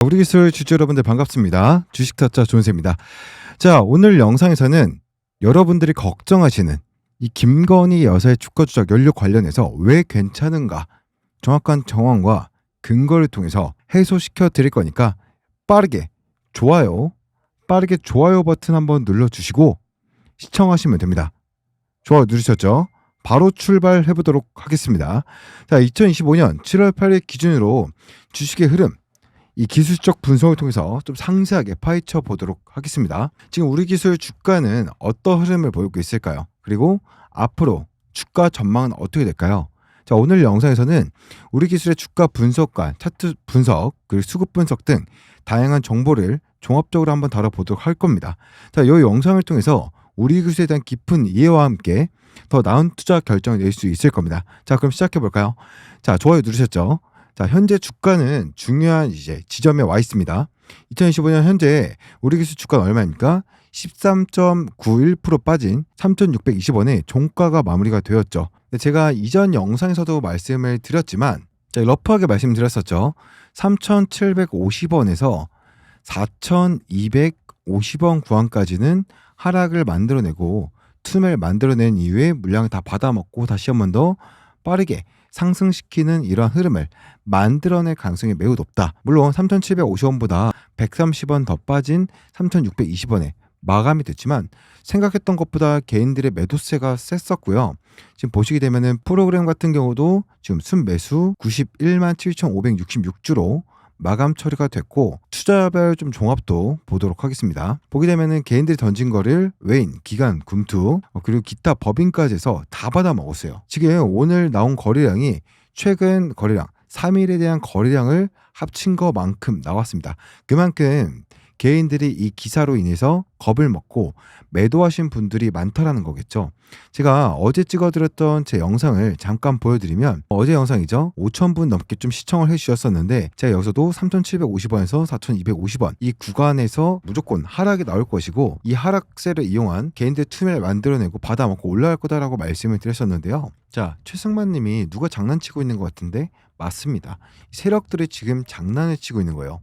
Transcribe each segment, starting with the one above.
우리 기술 주주 여러분들 반갑습니다. 주식 타짜 존쌤입니다. 자, 오늘 영상에서는 여러분들이 걱정하시는 이 김건희 여사의 주가 조작 연료 관련해서 왜 괜찮은가 정확한 정황과 근거를 통해서 해소시켜 드릴 거니까 빠르게 좋아요 버튼 한번 눌러주시고 시청하시면 됩니다. 좋아요 누르셨죠? 바로 출발해 보도록 하겠습니다. 자, 2025년 7월 8일 기준으로 주식의 흐름, 이 기술적 분석을 통해서 좀 상세하게 파헤쳐 보도록 하겠습니다. 지금 우리 기술 주가는 어떤 흐름을 보이고 있을까요? 그리고 앞으로 주가 전망은 어떻게 될까요? 자, 오늘 영상에서는 우리 기술의 주가 분석과 차트 분석, 그리고 수급 분석 등 다양한 정보를 종합적으로 한번 다뤄보도록 할 겁니다. 자, 이 영상을 통해서 우리 기술에 대한 깊은 이해와 함께 더 나은 투자 결정을 낼 수 있을 겁니다. 자, 그럼 시작해 볼까요? 자, 좋아요 누르셨죠? 자, 현재 주가는 중요한 지점에 와 있습니다. 2025년 현재 우리 기술 주가는 얼마입니까? 13.91% 빠진 3,620원에 종가가 마무리가 되었죠. 제가 이전 영상에서도 말씀을 드렸지만 러프하게 말씀드렸었죠. 3,750원에서 4,250원 구간까지는 하락을 만들어내고 틈을 만들어낸 이후에 물량을 다 받아먹고 다시 한 번 더 빠르게 상승시키는 이러한 흐름을 만들어낼 가능성이 매우 높다. 물론 3,750원보다 130원 더 빠진 3,620원에 마감이 됐지만 생각했던 것보다 개인들의 매도세가 셌었고요. 지금 보시게 되면은 프로그램 같은 경우도 지금 순매수 91만 7,566주로 마감 처리가 됐고, 투자별 좀 종합도 보도록 하겠습니다. 보게 되면은 개인들이 던진 거를 외인, 기관, 금투, 그리고 기타 법인까지 해서 다 받아 먹었어요. 지금 오늘 나온 거래량이 최근 거래량 3일에 대한 거래량을 합친 것만큼 나왔습니다. 그만큼 개인들이 이 기사로 인해서 겁을 먹고 매도하신 분들이 많다라는 거겠죠. 제가 어제 찍어드렸던 제 영상을 잠깐 보여드리면, 어제 영상이죠. 5,000분 넘게 좀 시청을 해주셨었는데, 제가 여기서도 3,750원에서 4,250원 이 구간에서 무조건 하락이 나올 것이고, 이 하락세를 이용한 개인들 틈을 만들어내고 받아먹고 올라갈 거다라고 말씀을 드렸었는데요. 자, 최승만 님이 누가 장난치고 있는 것 같은데 맞습니다. 세력들이 지금 장난을 치고 있는 거예요.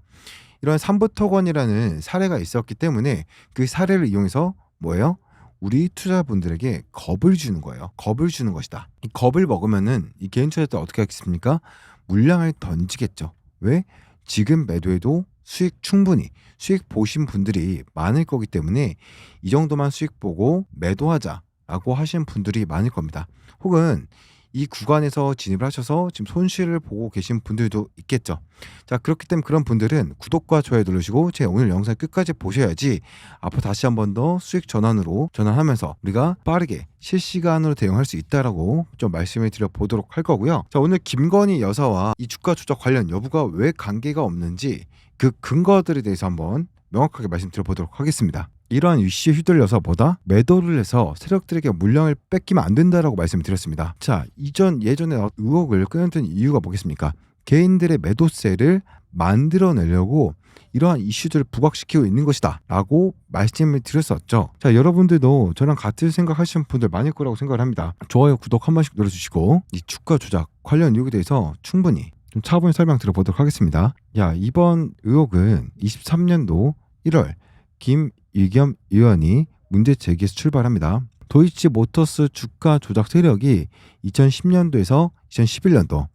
이런 삼부토건이라는 사례가 있었기 때문에 그 사례를 이용해서 뭐예요? 우리 투자분들에게 겁을 주는 거예요. 겁을 주는 것이다. 이 겁을 먹으면은 이 개인 투자자 어떻게 하겠습니까? 물량을 던지겠죠. 왜? 지금 매도해도 수익 충분히 수익 보신 분들이 많을 거기 때문에 이 정도만 수익 보고 매도하자라고 하시는 분들이 많을 겁니다. 혹은 이 구간에서 진입을 하셔서 지금 손실을 보고 계신 분들도 있겠죠. 자, 그렇기 때문에 그런 분들은 구독과 좋아요 누르시고 제 오늘 영상 끝까지 보셔야지 앞으로 다시 한 번 더 수익 전환으로 전환하면서 우리가 빠르게 실시간으로 대응할 수 있다라고 좀 말씀을 드려 보도록 할 거고요. 자, 오늘 김건희 여사와 이 주가 조작 관련 여부가 왜 관계가 없는지 그 근거들에 대해서 한번 명확하게 말씀드려 보도록 하겠습니다. 이러한 이슈에 휘둘려서 매도를 해서 세력들에게 물량을 뺏기면 안 된다라고 말씀을 드렸습니다. 자, 예전에 의혹을 끊었던 이유가 뭐겠습니까? 개인들의 매도세를 만들어내려고 이러한 이슈들을 부각시키고 있는 것이다 라고 말씀을 드렸었죠. 자, 여러분들도 저랑 같은 생각하시는 분들 많을 거라고 생각을 합니다. 좋아요, 구독 한 번씩 눌러주시고 이 주가 조작 관련 의혹에 대해서 충분히 좀 차분히 설명 드려보도록 하겠습니다. 야, 이번 의혹은 23년도 1월 김의겸 의원이 문제 제기에서 출발합니다. 도이치모터스 주가 조작 세력이 2010년도에서 2011년도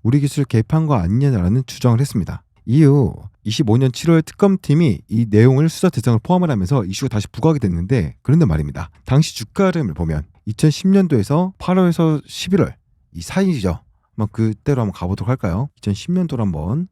우리 기술 개입한 거 아니냐라는 주장을 했습니다. 이후 25년 7월 특검팀이 이 내용을 수사 대상을 포함을 하면서 이슈가 다시 부각이 됐는데, 그런데 말입니다. 당시 주가 흐름을 보면 2010년도에서 8월에서 11월 이 사이죠. 그때로 한번 가보도록 할까요? 2010년도로 한번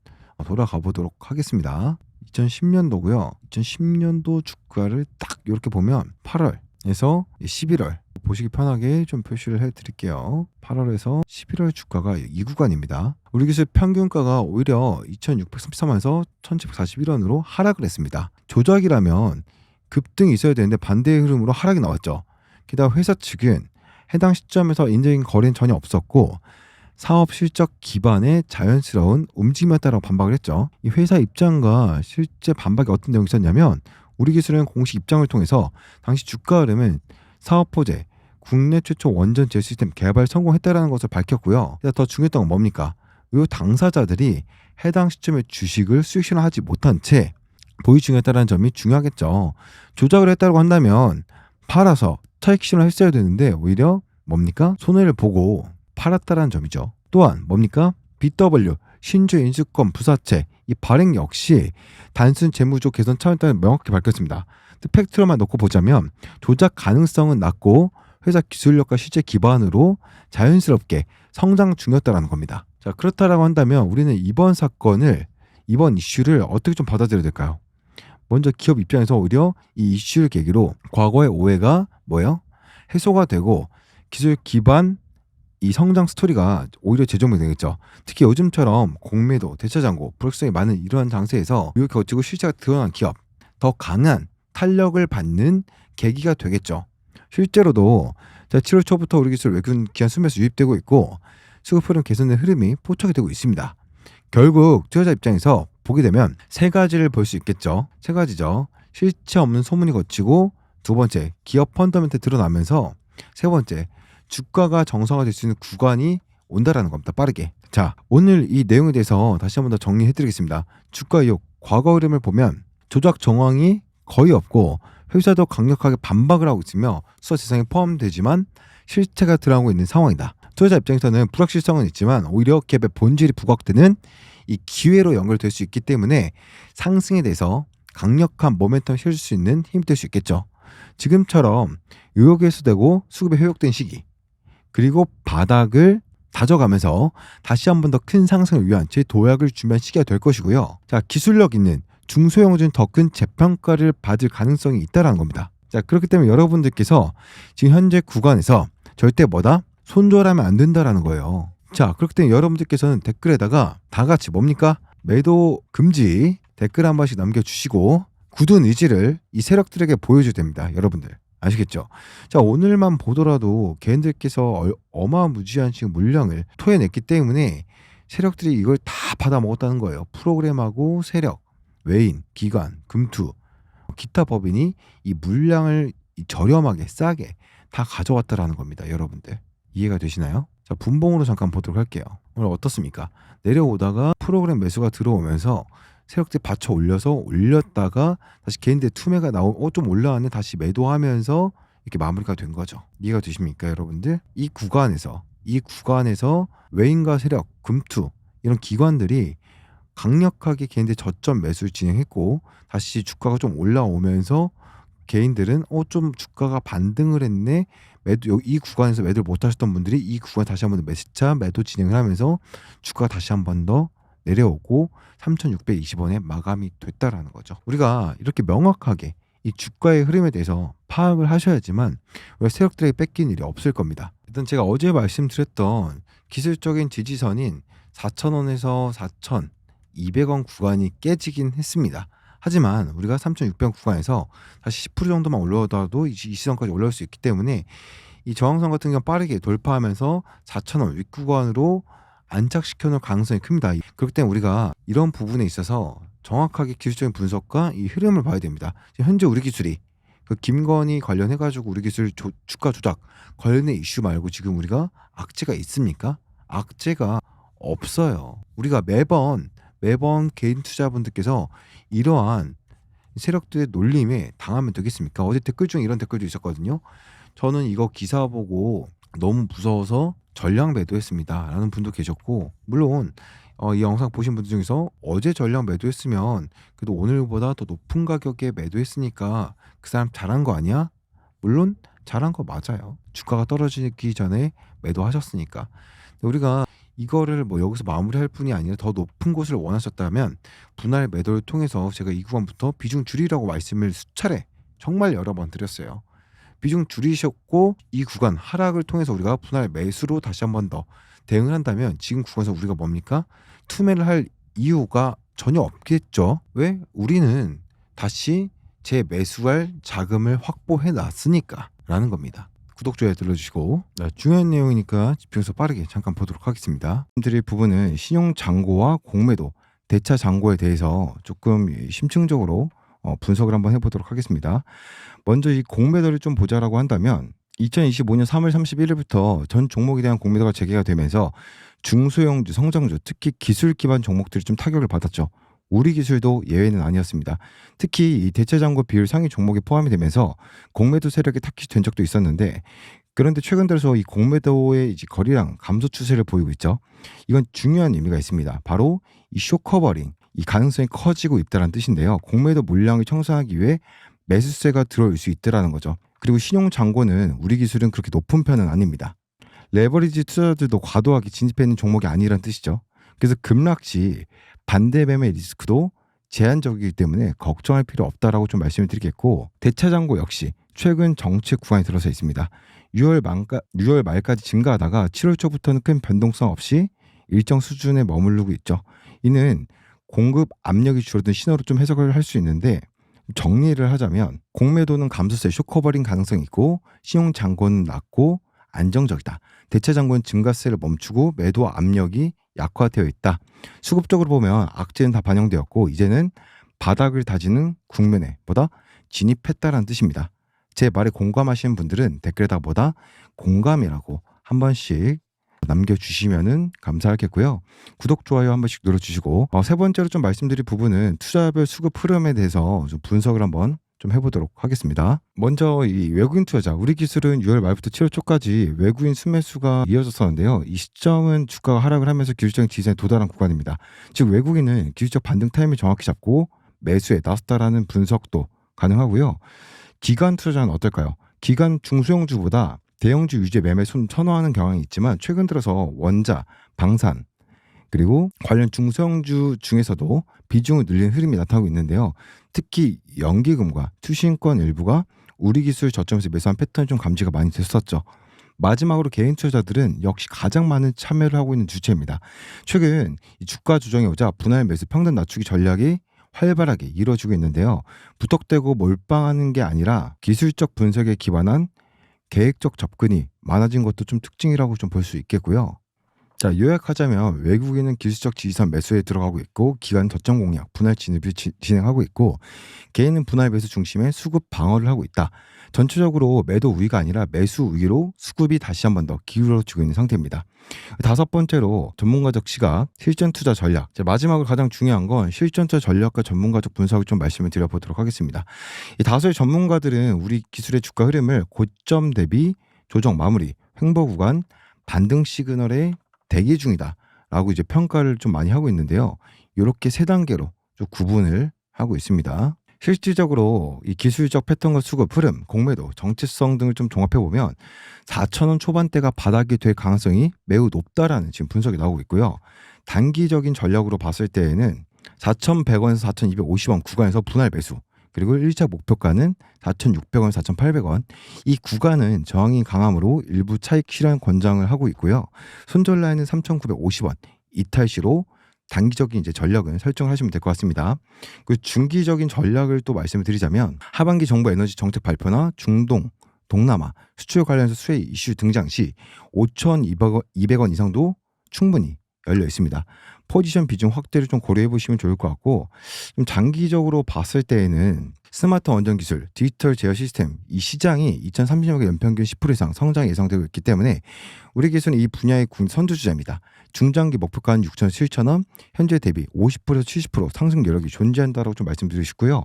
돌아가 보도록 하겠습니다. 2010년도고요. 2010년도 주가를 딱 이렇게 보면 8월에서 11월 보시기 편하게 좀 표시를 해드릴게요. 8월에서 11월 주가가 이 구간입니다. 우리 기술 평균가가 오히려 2,633원에서 1,741원으로 하락을 했습니다. 조작이라면 급등이 있어야 되는데 반대의 흐름으로 하락이 나왔죠. 게다가 회사 측은 해당 시점에서 인정인 거래는 전혀 없었고 사업 실적 기반의 자연스러운 움직임이었다라고 반박을 했죠. 이 회사 입장과 실제 반박이 어떤 내용이 있었냐면, 우리 기술은 공식 입장을 통해서 당시 주가 흐름은 사업 호재, 국내 최초 원전 제어 시스템 개발 성공했다라는 것을 밝혔고요. 더 중요했던 건 뭡니까? 이 당사자들이 해당 시점에 주식을 수익 실현하지 못한 채 보유 중이었다는 점이 중요하겠죠. 조작을 했다고 한다면 팔아서 차익 실현을 했어야 되는데 오히려 뭡니까? 손해를 보고 팔았다는 점이죠. 또한 뭡니까? BW 신주 인수권 부사채 이 발행 역시 단순 재무조 개선 차원이라는 명확히 밝혔습니다. 팩트로만 놓고 보자면 조작 가능성은 낮고 회사 기술력과 실제 기반으로 자연스럽게 성장 중이었다는 겁니다. 자, 그렇다라고 한다면 우리는 이번 이슈를 어떻게 좀 받아들여야 될까요? 먼저 기업 입장에서 오히려 이 이슈를 계기로 과거의 오해가 뭐예요? 해소가 되고 기술 기반 이 성장 스토리가 오히려 재조명이 되겠죠. 특히 요즘처럼 공매도, 대차장고, 불확실성이 많은 이러한 장세에서 이렇게 거치고 실체가 드러난 기업, 더 강한 탄력을 받는 계기가 되겠죠. 실제로도 7월 초부터 우리 기술 외국인 기관 수매수 유입되고 있고 수급 흐름 개선된 흐름이 포착이 되고 있습니다. 결국 투자자 입장에서 보게 되면 세 가지를 볼 수 있겠죠. 세 가지죠. 실체 없는 소문이 거치고 두 번째 기업 펀더멘트 드러나면서 세 번째 주가가 정상화될 수 있는 구간이 온다라는 겁니다. 빠르게. 자, 오늘 이 내용에 대해서 다시 한번 더 정리해 드리겠습니다. 주가 이익 과거 흐름을 보면 조작 정황이 거의 없고 회사도 강력하게 반박을 하고 있으며 수사 대상에 포함되지만 실체가 드러나고 있는 상황이다. 투자자 입장에서는 불확실성은 있지만 오히려 기업의 본질이 부각되는 이 기회로 연결될 수 있기 때문에 상승에 대해서 강력한 모멘텀을 실을 수 있는 힘이 될 수 있겠죠. 지금처럼 의혹이 해소되고 수급이 회복된 시기 그리고 바닥을 다져가면서 다시 한 번 더 큰 상승을 위한 재도약을 준비한 시기가 될 것이고요. 자, 기술력 있는 중소형주는 더 큰 재평가를 받을 가능성이 있다는 겁니다. 자, 그렇기 때문에 여러분들께서 지금 현재 구간에서 절대 손절하면 안 된다라는 거예요. 자, 그렇기 때문에 여러분들께서는 댓글에다가 다 같이 뭡니까? 매도 금지 댓글 한 번씩 남겨주시고 굳은 의지를 이 세력들에게 보여줘야 됩니다. 여러분들 아시겠죠? 자, 오늘만 보더라도 개인들께서 어마무지한 지금 물량을 토해냈기 때문에 세력들이 이걸 다 받아 먹었다는 거예요. 프로그램하고 세력, 외인, 기관, 금투, 기타 법인이 이 물량을 저렴하게 싸게 다 가져왔다라는 겁니다. 여러분들 이해가 되시나요? 자, 분봉으로 잠깐 보도록 할게요. 오늘 어떻습니까? 내려오다가 프로그램 매수가 들어오면서 세력들이 받쳐 올렸다가 다시 개인들 투매가 좀 올라왔네 다시 매도하면서 이렇게 마무리가 된 거죠. 이해가 되십니까, 여러분들? 이 구간에서 외인과 세력, 금투 이런 기관들이 강력하게 개인들 저점 매수를 진행했고 다시 주가가 좀 올라오면서 개인들은 좀 주가가 반등을 했네. 이 구간에서 매도를 못 하셨던 분들이 이 구간 다시 한번 매도 진행을 하면서 주가가 다시 한 번 더 내려오고 3,620원에 마감이 됐다라는 거죠. 우리가 이렇게 명확하게 이 주가의 흐름에 대해서 파악을 하셔야지만 우리가 세력들에게 뺏긴 일이 없을 겁니다. 일단 제가 어제 말씀드렸던 기술적인 지지선인 4,000원에서 4,200원 구간이 깨지긴 했습니다. 하지만 우리가 3,600원 구간에서 다시 10% 정도만 올라오더라도 이 시선까지 올라올 수 있기 때문에 이 저항선 같은 경우 빠르게 돌파하면서 4,000원 윗구간으로 안착시켜 놓을 가능성이 큽니다. 그렇기 때문에 우리가 이런 부분에 있어서 정확하게 기술적인 분석과 이 흐름을 봐야 됩니다. 현재 우리 기술이 그 김건희 관련해가지고 우리 기술 주가 조작 관련의 이슈 말고 지금 우리가 악재가 있습니까? 악재가 없어요. 우리가 매번 개인 투자분들께서 이러한 세력들의 놀림에 당하면 되겠습니까? 어제 댓글 중에 이런 댓글도 있었거든요. 저는 이거 기사 보고 너무 무서워서 전량 매도했습니다 라는 분도 계셨고, 물론 이 영상 보신 분들 중에서 어제 전량 매도했으면 그래도 오늘보다 더 높은 가격에 매도했으니까 그 사람 잘한 거 아니야? 물론 잘한 거 맞아요. 주가가 떨어지기 전에 매도하셨으니까. 우리가 이거를 여기서 마무리할 뿐이 아니라 더 높은 곳을 원하셨다면 분할 매도를 통해서 제가 이 구간부터 비중 줄이라고 말씀을 수차례 정말 여러 번 드렸어요. 비중 줄이셨고 이 구간 하락을 통해서 우리가 분할 매수로 다시 한 번 더 대응을 한다면 지금 구간에서 우리가 뭡니까? 투매를 할 이유가 전혀 없겠죠. 왜? 우리는 다시 재매수할 자금을 확보해 놨으니까 라는 겁니다. 구독, 좋아요 눌러주시고, 중요한 내용이니까 집중해서 빠르게 잠깐 보도록 하겠습니다. 드릴 부분은 신용잔고와 공매도, 대차잔고에 대해서 조금 심층적으로 분석을 한번 해보도록 하겠습니다. 먼저 이 공매도를 좀 보자라고 한다면 2025년 3월 31일부터 전 종목에 대한 공매도가 재개가 되면서 중소형주, 성장주, 특히 기술 기반 종목들이 좀 타격을 받았죠. 우리 기술도 예외는 아니었습니다. 특히 이 대체장고 비율 상위 종목에 포함이 되면서 공매도 세력이 탁키된 적도 있었는데, 그런데 최근 들어서 이 공매도의 이제 거래량 감소 추세를 보이고 있죠. 이건 중요한 의미가 있습니다. 바로 이 쇼커버링, 이 가능성이 커지고 있다는 뜻인데요. 공매도 물량을 청산하기 위해 매수세가 들어올 수 있다라는 거죠. 그리고 신용 잔고는 우리 기술은 그렇게 높은 편은 아닙니다. 레버리지 투자자들도 과도하게 진입해 있는 종목이 아니라는 뜻이죠. 그래서 급락 시 반대 매매 리스크도 제한적이기 때문에 걱정할 필요 없다라고 좀 말씀을 드리겠고, 대차장고 역시 최근 정책 구간에 들어서 있습니다. 6월 말까지 증가하다가 7월 초부터는 큰 변동성 없이 일정 수준에 머무르고 있죠. 이는 공급 압력이 줄어든 신호로 좀 해석을 할 수 있는데, 정리를 하자면 공매도는 감소세 쇼커버링 가능성이 있고, 신용 잔고는 낮고 안정적이다. 대체 잔고는 증가세를 멈추고 매도 압력이 약화되어 있다. 수급적으로 보면 악재는 다 반영되었고 이제는 바닥을 다지는 국면에 보다 진입했다라는 뜻입니다. 제 말에 공감하시는 분들은 댓글에다 보다 공감이라고 한 번씩 남겨주시면은 감사하겠고요. 구독, 좋아요 한 번씩 눌러주시고, 세 번째로 좀 말씀드릴 부분은 투자별 수급 흐름에 대해서 좀 분석을 한번 좀 해보도록 하겠습니다. 먼저 이 외국인 투자자, 우리 기술은 6월 말부터 7월 초까지 외국인 순매수가 이어졌었는데요. 이 시점은 주가가 하락을 하면서 기술적인 지지선에 도달한 구간입니다. 즉 외국인은 기술적 반등 타임을 정확히 잡고 매수에 나섰다라는 분석도 가능하고요. 기관 투자자는 어떨까요? 기관 중소형주보다 대형주 유지에 매매 손 선호하는 경향이 있지만 최근 들어서 원자, 방산 그리고 관련 중소형주 중에서도 비중을 늘리는 흐름이 나타나고 있는데요. 특히 연기금과 투신권 일부가 우리 기술 저점에서 매수한 패턴이 좀 감지가 많이 됐었죠. 마지막으로 개인 투자자들은 역시 가장 많은 참여를 하고 있는 주체입니다. 최근 이 주가 조정이 오자 분할 매수 평단 낮추기 전략이 활발하게 이루어지고 있는데요. 부탁되고 몰빵하는 게 아니라 기술적 분석에 기반한 계획적 접근이 많아진 것도 좀 특징이라고 좀 볼 수 있겠고요. 자, 요약하자면 외국인은 기술적 지지선 매수에 들어가고 있고, 기관 저점 공략, 분할 진입을 진행하고 있고, 개인은 분할 매수 중심의 수급 방어를 하고 있다. 전체적으로 매도 우위가 아니라 매수 우위로 수급이 다시 한 번 더 기울어지고 있는 상태입니다. 다섯 번째로 전문가적 시각, 실전 투자 전략. 자, 마지막으로 가장 중요한 건 실전 투자 전략과 전문가적 분석을 좀 말씀을 드려보도록 하겠습니다. 이 다수의 전문가들은 우리 기술의 주가 흐름을 고점 대비 조정 마무리, 횡보 구간, 반등 시그널의 대기 중이다라고 이제 평가를 좀 많이 하고 있는데요. 이렇게 세 단계로 좀 구분을 하고 있습니다. 실질적으로 이 기술적 패턴과 수급 흐름, 공매도, 정체성 등을 좀 종합해 보면 4,000원 초반대가 바닥이 될 가능성이 매우 높다라는 지금 분석이 나오고 있고요. 단기적인 전략으로 봤을 때에는 4,100원에서 4,250원 구간에서 분할 매수, 그리고 1차 목표가는 4,600원, 4,800원. 이 구간은 저항이 강함으로 일부 차익 실현 권장을 하고 있고요. 손절 라인은 3,950원. 이탈 시로 단기적인 이제 전략을 설정을 하시면 될 것 같습니다. 그 중기적인 전략을 또 말씀을 드리자면 하반기 정부 에너지 정책 발표나 중동, 동남아 수출 관련해서 수혜 이슈 등장 시 5,200원 이상도 충분히 열려 있습니다. 포지션 비중 확대를 좀 고려해 보시면 좋을 것 같고, 좀 장기적으로 봤을 때에는 스마트 원전 기술, 디지털 제어 시스템 이 시장이 2030년에 연평균 10% 이상 성장이 예상되고 있기 때문에 우리 기술은 이 분야의 선두주자입니다. 중장기 목표가는 6,000원, 7,000원, 현재 대비 50%에서 70% 상승 여력이 존재한다라고 좀 말씀드리시고요.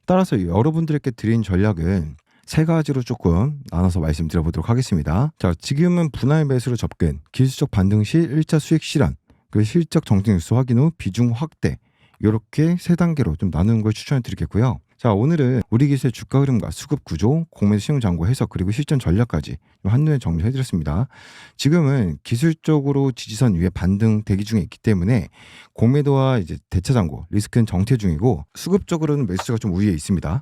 따라서 여러분들에게 드린 전략은 세 가지로 조금 나눠서 말씀드려보도록 하겠습니다. 자, 지금은 분할 매수로 접근, 기술적 반등 시 1차 수익 실현, 그 실적 정책 뉴스 확인 후 비중 확대, 이렇게 세 단계로 좀 나누는 걸 추천해 드리겠고요. 자, 오늘은 우리 기술의 주가 흐름과 수급 구조, 공매도 신용 잔고 해석, 그리고 실전 전략까지 한눈에 정리해 드렸습니다. 지금은 기술적으로 지지선 위에 반등 대기 중에 있기 때문에 공매도와 이제 대차 잔고 리스크는 정체 중이고, 수급적으로는 매수가 좀 우위에 있습니다.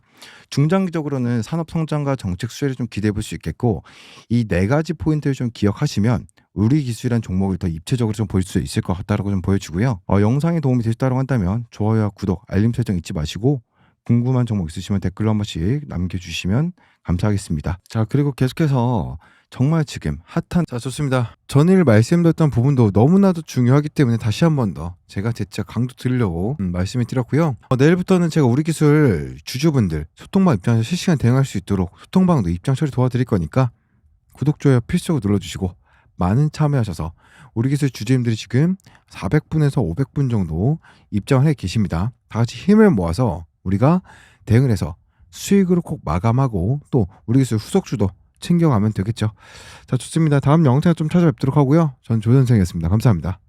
중장기적으로는 산업 성장과 정책 수혜를 좀 기대해 볼 수 있겠고, 이 네 가지 포인트를 좀 기억하시면 우리 기술이란 종목을 더 입체적으로 좀 볼 수 있을 것 같다라고 좀 보여주고요. 영상이 도움이 되셨다고 한다면 좋아요와 구독, 알림 설정 잊지 마시고, 궁금한 종목 있으시면 댓글로 한 번씩 남겨주시면 감사하겠습니다. 자, 그리고 계속해서 정말 지금 핫한, 자, 좋습니다. 전일 말씀드렸던 부분도 너무나도 중요하기 때문에 다시 한 번 더 제가 재차 강조 드리려고 말씀을 드렸고요. 내일부터는 제가 우리 기술 주주분들 소통방 입장에서 실시간 대응할 수 있도록 소통방도 입장 처리 도와드릴 거니까 구독, 좋아요 필수로 눌러주시고 많은 참여하셔서 우리 기술 주주님들이 지금 400분에서 500분 정도 입장을 해 계십니다. 다 같이 힘을 모아서 우리가 대응을 해서 수익으로 꼭 마감하고 또 우리 기술 후속주도 챙겨가면 되겠죠. 자, 좋습니다. 다음 영상에 좀 찾아뵙도록 하고요. 전 조선생이었습니다. 감사합니다.